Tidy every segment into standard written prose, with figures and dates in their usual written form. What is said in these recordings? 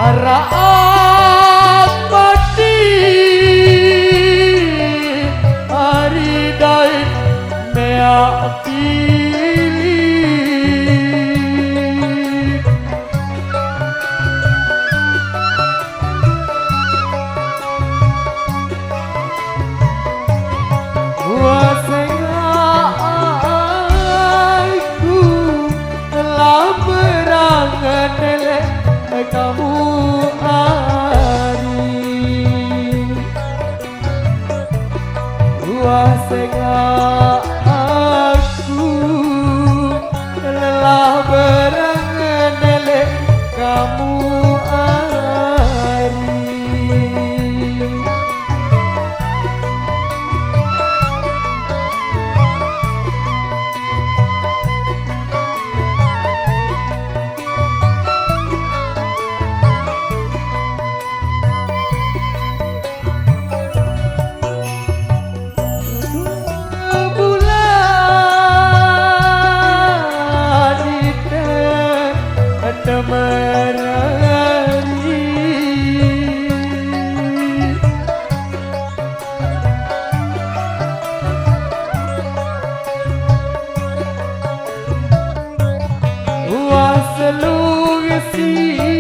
Araat mati hari dai mea pilih wasengah aku telah berangan kamu hari wasengah aku telah berangan kamu hari seluruh sida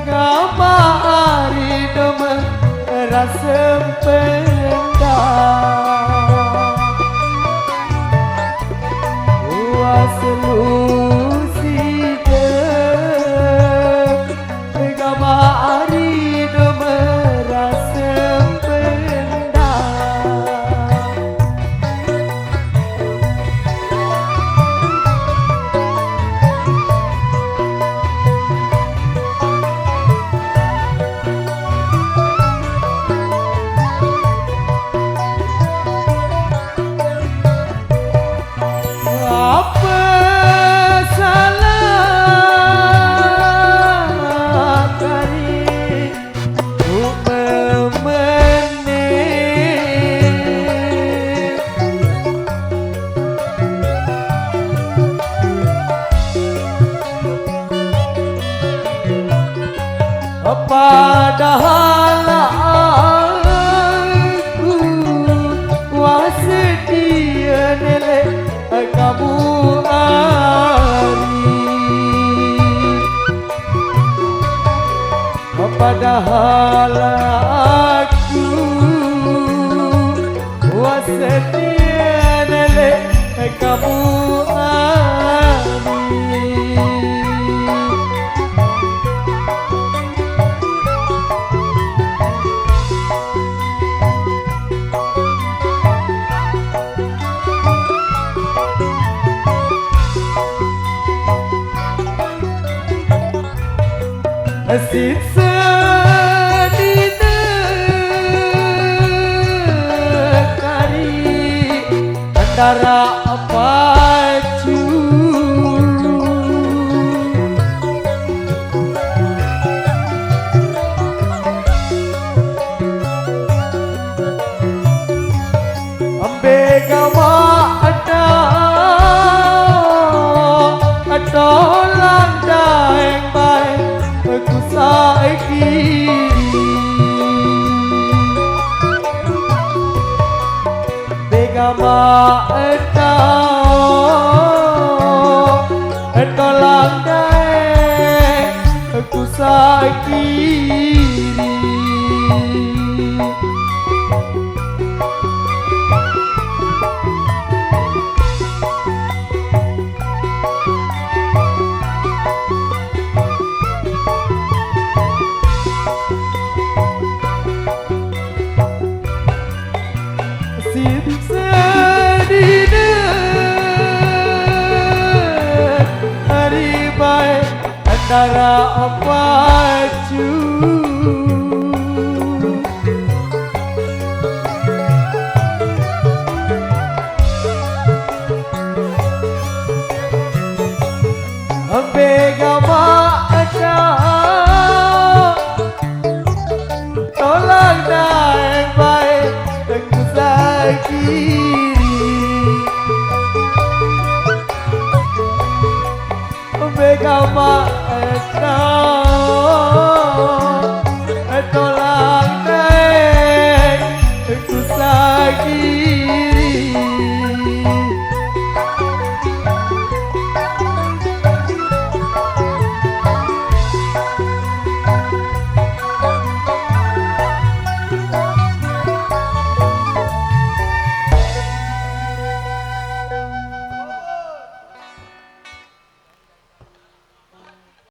ngapa hari doma rasa pendam seluruh sida ngapa hari doma rasa padahal aku wasedia nelek kamu hari padahal aku wasedia nelek kamu hari siksa di negari antara pacu ambegama ada tolong daeng baik aku saiki begama tolong daeng aku saiki antara pacu begama ada tolong naik baik aku sakit begama